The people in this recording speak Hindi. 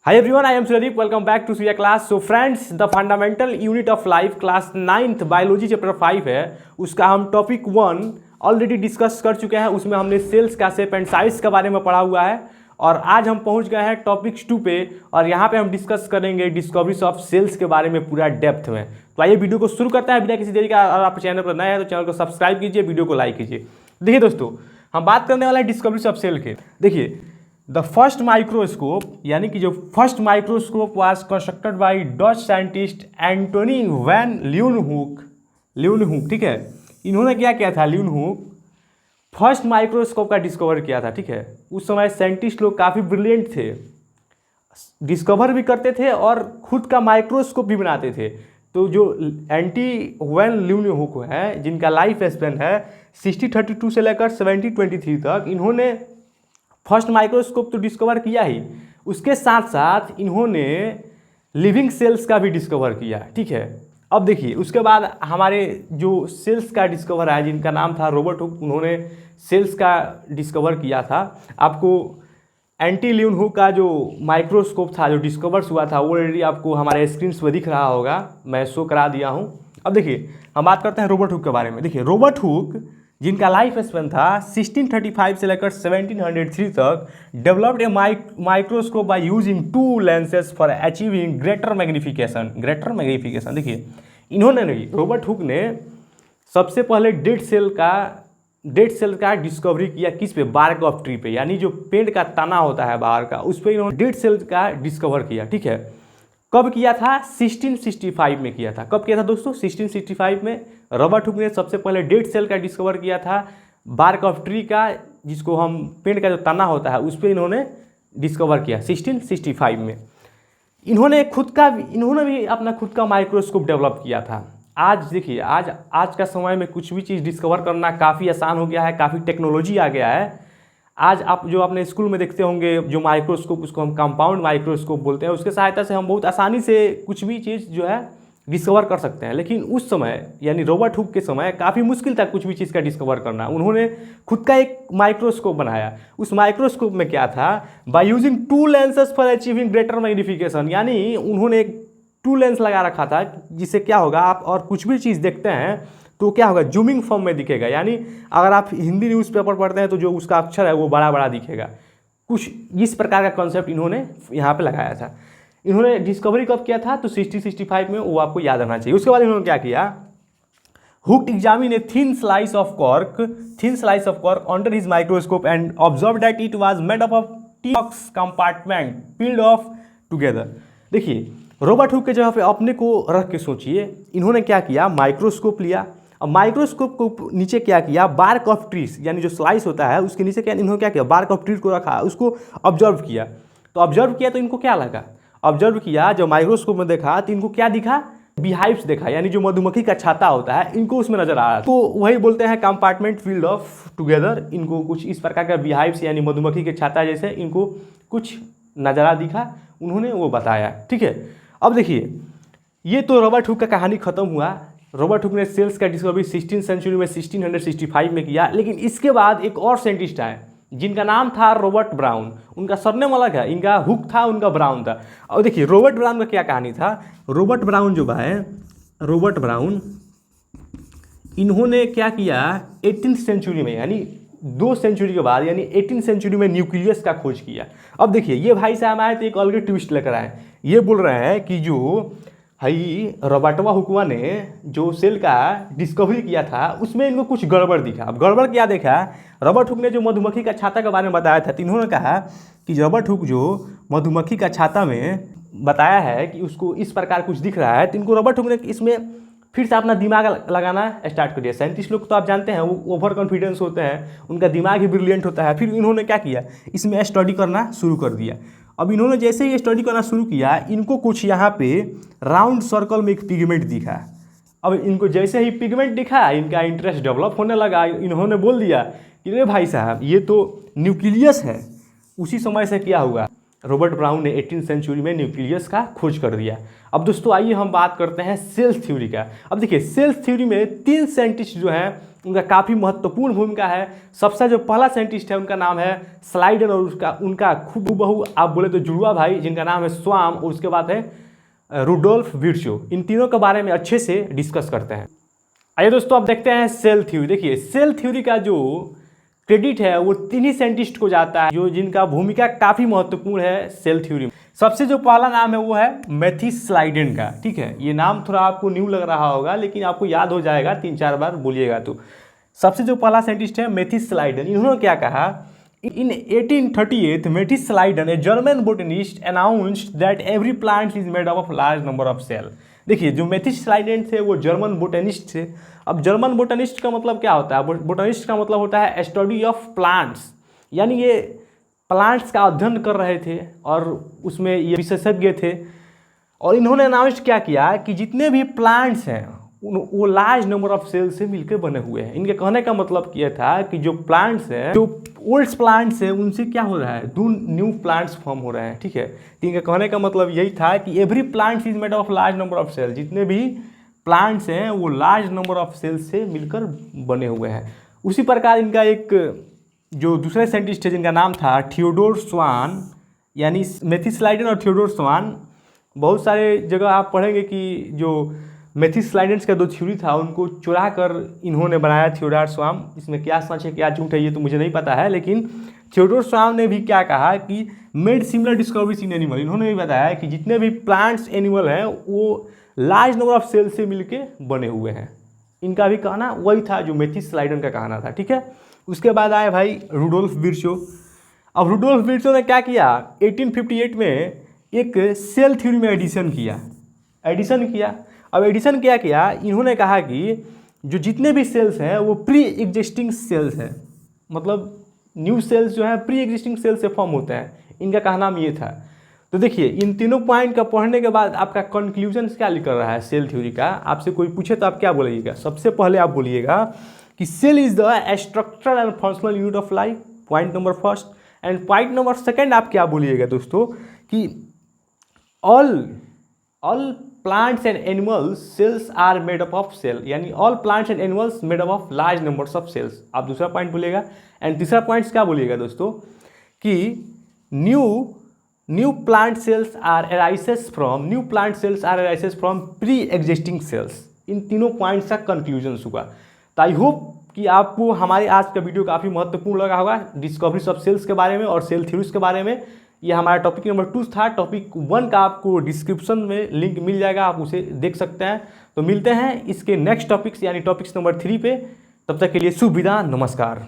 Hi everyone, I am Sudeep. Welcome back to Surya class. So friends, the fundamental unit of life class 9th biology chapter 5 है, उसका हम टॉपिक 1 ऑलरेडी डिस्कस कर चुके हैं। उसमें हमने सेल्स का शेप एंड साइज के बारे में पढ़ा हुआ है और आज हम पहुंच गए हैं टॉपिक 2 पे और यहाँ पे हम डिस्कस करेंगे डिस्कवरीज ऑफ सेल्स के बारे में पूरा डेप्थ में। तो आइए वीडियो को शुरू करते हैं बिना किसी देरी का। अगर आप चैनल पर नए हैं तो चैनल को सब्सक्राइब कीजिए, वीडियो को लाइक कीजिए। देखिए दोस्तों, हम बात करने वाले हैं डिस्कवरीज ऑफ सेल के। देखिए, द फर्स्ट माइक्रोस्कोप यानी कि जो first microscope was constructed by Dutch scientist Antoni van Leeuwenhoek, ठीक है। इन्होंने क्या किया था, ल्यूनहुक फर्स्ट माइक्रोस्कोप का डिस्कवर किया था, ठीक है। उस समय साइंटिस्ट लोग काफ़ी ब्रिलियंट थे, डिस्कवर भी करते थे और खुद का माइक्रोस्कोप भी बनाते थे। तो जो एंटी वैन ल्यूनहुक है, जिनका लाइफ स्पेन है 6032 से लेकर 7023 तक, इन्होंने फर्स्ट माइक्रोस्कोप तो डिस्कवर किया ही, उसके साथ साथ इन्होंने लिविंग सेल्स का भी डिस्कवर किया, ठीक है। अब देखिए, उसके बाद हमारे जो सेल्स का डिस्कवर है, जिनका नाम था रॉबर्ट हुक, उन्होंने सेल्स का डिस्कवर किया था। आपको एंटी ल्यूनहुक का जो माइक्रोस्कोप था, जो डिस्कवर्स हुआ था, वो ऑलरेडी आपको हमारे स्क्रीन पर दिख रहा होगा, मैं शो करा दिया हूँ। अब देखिए, हम बात करते हैं रॉबर्ट हुक के बारे में। देखिए, रॉबर्ट हुक जिनका लाइफ स्पेन था 1635 से लेकर 1703 तक, developed a microscope by using 2 lenses for achieving greater magnification. देखिए, इन्होंने नहीं, रॉबर्ट हुक ने सबसे पहले डेड सेल का डिस्कवरी किया। किस पे? बार्क ऑफ ट्री पे, यानी जो पेड़ का तना होता है बाहर का, उस पर इन्होंने डेड सेल का डिस्कवर किया, ठीक है। कब किया था? 1665 में किया था। कब किया था दोस्तों? 1665 में रॉबर्ट हुक ने सबसे पहले डेड सेल का डिस्कवर किया था, बार्क ऑफ ट्री का, जिसको हम पेड़ का जो तना होता है उस पर इन्होंने डिस्कवर किया 1665 में। इन्होंने भी अपना खुद का माइक्रोस्कोप डेवलप किया था। आज देखिए, आज का समय में कुछ भी चीज़ डिस्कवर करना काफ़ी आसान हो गया है, काफ़ी टेक्नोलॉजी आ गया है। आज आप जो अपने स्कूल में देखते होंगे जो माइक्रोस्कोप, उसको हम कंपाउंड माइक्रोस्कोप बोलते हैं, उसके सहायता से हम बहुत आसानी से कुछ भी चीज़ जो है डिस्कवर कर सकते हैं। लेकिन उस समय यानी रॉबर्ट हुक के समय काफ़ी मुश्किल था कुछ भी चीज़ का डिस्कवर करना। उन्होंने खुद का एक माइक्रोस्कोप बनाया। उस माइक्रोस्कोप में क्या था? By using 2 lenses for achieving greater magnification, यानी उन्होंने एक 2 लेंस लगा रखा था, जिससे क्या होगा, आप और कुछ भी चीज़ देखते हैं तो क्या होगा, जूमिंग फॉर्म में दिखेगा। यानी अगर आप हिंदी न्यूज़पेपर पढ़ते हैं तो जो उसका अक्षर है वो बड़ा बड़ा दिखेगा। कुछ इस प्रकार का कॉन्सेप्ट इन्होंने यहाँ पे लगाया था। इन्होंने डिस्कवरी कब किया था? तो 1665 में, वो आपको याद रहना चाहिए। उसके बाद इन्होंने क्या किया? Hook examine a thin slice of cork under his microscope and observe that it was made up of T-box compartment field of together. देखिए, रॉबर्ट हुक के जगह पे अपने को रख के सोचिए, इन्होंने क्या किया? माइक्रोस्कोप लिया। अब माइक्रोस्कोप को नीचे क्या किया? बार्क ऑफ ट्रीज, यानी जो स्लाइस होता है उसके नीचे क्या इन्होंने क्या किया? बार्क ऑफ ट्रीज को रखा, उसको ऑब्जर्व किया। तो इनको क्या लगा? ऑब्जर्व किया, जब माइक्रोस्कोप में देखा तो इनको क्या दिखा? बीहाइव्स देखा, यानी जो मधुमक्खी का छाता होता है, इनको उसमें नजर आ रहा। तो वही बोलते हैं कंपार्टमेंट फील्ड ऑफ टुगेदर। इनको कुछ इस प्रकार का बीहाइव्स यानी मधुमक्खी के छाता जैसे इनको कुछ नज़ारा दिखा, उन्होंने वो बताया, ठीक है। अब देखिए, ये तो रॉबर्ट हुक का कहानी खत्म हुआ। रॉबर्ट हुक ने सेल्स का डिस्कवरी 16th सेंचुरी में 1665 में किया। लेकिन इसके बाद एक और साइंटिस्ट आए जिनका नाम था रॉबर्ट ब्राउन। उनका सरनेम अलग है, इनका हुक था, उनका ब्राउन था। और देखिए, रॉबर्ट ब्राउन का क्या कहानी था? रॉबर्ट ब्राउन जो है, रॉबर्ट ब्राउन, इन्होंने क्या किया 18th सेंचुरी में, यानी 2 सेंचुरी के बाद, यानी 18th सेंचुरी में न्यूक्लियस का खोज किया। अब देखिए, ये भाई साहब आए तो एक अलग ट्विस्ट लेकर आए। ये बोल रहे हैं कि जो रॉबर्टवा हुकवा ने जो सेल का डिस्कवरी किया था उसमें इनको कुछ गड़बड़ दिखा। अब गड़बड़ क्या देखा? रॉबर्ट हुक ने जो मधुमक्खी का छाता के बारे में बताया था, तो इन्होंने कहा कि रॉबर्ट हुक जो मधुमक्खी का छाता में बताया है कि उसको इस प्रकार कुछ दिख रहा है, तो इनको रॉबर्ट हुक ने इसमें फिर से अपना दिमाग लगाना स्टार्ट कर दिया। साइंटिस्ट लोग तो आप जानते हैं वो ओवर कॉन्फिडेंस होते हैं, उनका दिमाग ही ब्रिलियंट होता है। फिर इन्होंने क्या किया? इसमें स्टडी करना शुरू कर दिया। अब इन्होंने जैसे ही स्टडी करना शुरू किया, इनको कुछ यहाँ पे राउंड सर्कल में एक पिगमेंट दिखा। अब इनको जैसे ही पिगमेंट दिखा, इनका इंटरेस्ट डेवलप होने लगा। इन्होंने बोल दिया कि अरे भाई साहब, ये तो न्यूक्लियस है। उसी समय से क्या हुआ? रॉबर्ट ब्राउन ने 18th सेंचुरी में न्यूक्लियस का खोज कर दिया। अब दोस्तों आइए हम बात करते हैं सेल्स थ्योरी का। अब देखिए, सेल्स थ्योरी में 3 साइंटिस्ट जो हैं उनका काफ़ी महत्वपूर्ण भूमिका है। सबसे जो पहला साइंटिस्ट है उनका नाम है स्लाइडन, और उनका खूबहू आप बोले तो जुड़वा भाई जिनका नाम है स्वाम, और उसके बाद है रुडोल्फ विर्चो। इन तीनों के बारे में अच्छे से डिस्कस करते हैं। आइए दोस्तों अब देखते हैं सेल थ्योरी। देखिए सेल थ्योरी का जो क्रेडिट है वो 3 ही साइंटिस्ट को जाता है जो जिनका भूमिका काफ़ी महत्वपूर्ण है सेल थ्योरी में। सबसे जो पहला नाम है वो है मैथिस स्लाइडेन का। ठीक है, ये नाम थोड़ा आपको न्यू लग रहा होगा लेकिन आपको याद हो जाएगा, 3-4 बार बोलिएगा तो। सबसे जो पहला साइंटिस्ट है मैथिस स्लाइडेन। इन्होंने क्या कहा, in 1838 Matthias Schleiden a German botanist announced that every plant is made of large number of cell. देखिए जो मैथिस स्लाइडेन थे वो जर्मन बोटनिस्ट थे। अब जर्मन बोटनिस्ट का मतलब क्या होता है, बोटनिस्ट का मतलब होता है स्टडी ऑफ प्लांट्स, यानी ये प्लांट्स का अध्ययन कर रहे थे और उसमें ये विशेषज्ञ थे। और इन्होंने अनाउंस क्या किया कि जितने भी प्लांट्स हैं वो लार्ज नंबर ऑफ सेल से मिलकर बने हुए हैं। इनके कहने का मतलब ये था कि जो प्लांट्स हैं, जो ओल्ड प्लांट्स हैं, उनसे क्या हो रहा है, 2 न्यू प्लांट्स फॉर्म हो रहे हैं। ठीक है, तो इनके कहने का मतलब यही था कि every plant is made of large number of cell, जितने भी प्लांट्स हैं वो लार्ज नंबर ऑफ सेल से मिलकर बने हुए हैं। उसी प्रकार इनका एक जो दूसरे साइंटिस्ट है जिनका नाम था थियोडोर स्वान, यानी मैथिस स्लाइडेन और थियोडोर स्वान। बहुत सारे जगह आप पढ़ेंगे कि जो मैथिस स्लाइडेंस का जो थ्योरी था उनको चुरा कर इन्होंने बनाया थियोडोर स्वाम। इसमें क्या सच है क्या झूठ है ये तो मुझे नहीं पता है, लेकिन थियोडोर स्वाम ने भी क्या कहा कि made similar discoveries in animal. इन्होंने भी बताया कि जितने भी प्लांट्स एनिमल हैं वो लार्ज नंबर ऑफ सेल से मिलके बने हुए हैं। इनका भी कहना वही था जो मैथिस स्लाइडेन का कहना था। ठीक है, उसके बाद आए भाई रुडोल्फ विर्चो। अब रुडोल्फ विर्चो ने क्या किया, 1858 में एक सेल थ्योरी में एडिशन किया। अब एडिशन क्या किया, इन्होंने कहा कि जो जितने भी सेल्स हैं वो प्री एग्जिस्टिंग सेल्स हैं, मतलब न्यू सेल्स जो है प्री एग्जिस्टिंग सेल्स से फॉर्म होते हैं। इनका कहना ये था। तो देखिए इन तीनों पॉइंट का पढ़ने के बाद आपका कंक्लूजन क्या निकल रहा है सेल थ्योरी का। आपसे कोई पूछे तो आप क्या बोलिएगा, सबसे पहले आप बोलिएगा कि cell is the structural and functional unit of life, point number first. And point number second आप क्या बोलिएगा दोस्तों कि all plants and animals cells are made up of cell, यानी all plants and animals made up of large numbers of cells. आप दूसरा पॉइंट बोलिएगा। एंड तीसरा पॉइंट क्या बोलिएगा दोस्तों कि new plant cells are arises from pre existing cells. इन तीनों पॉइंट्स का कंक्लूजन हुआ। तो आई होप कि आपको हमारे आज का वीडियो काफ़ी महत्वपूर्ण लगा होगा, डिस्कवरीज ऑफ सेल्स के बारे में और सेल थ्योरीज के बारे में। ये हमारा टॉपिक नंबर 2 था। टॉपिक 1 का आपको डिस्क्रिप्शन में लिंक मिल जाएगा, आप उसे देख सकते हैं। तो मिलते हैं इसके नेक्स्ट टॉपिक्स यानी टॉपिक्स नंबर 3 पे। तब तक के लिए शुभ विदा, नमस्कार।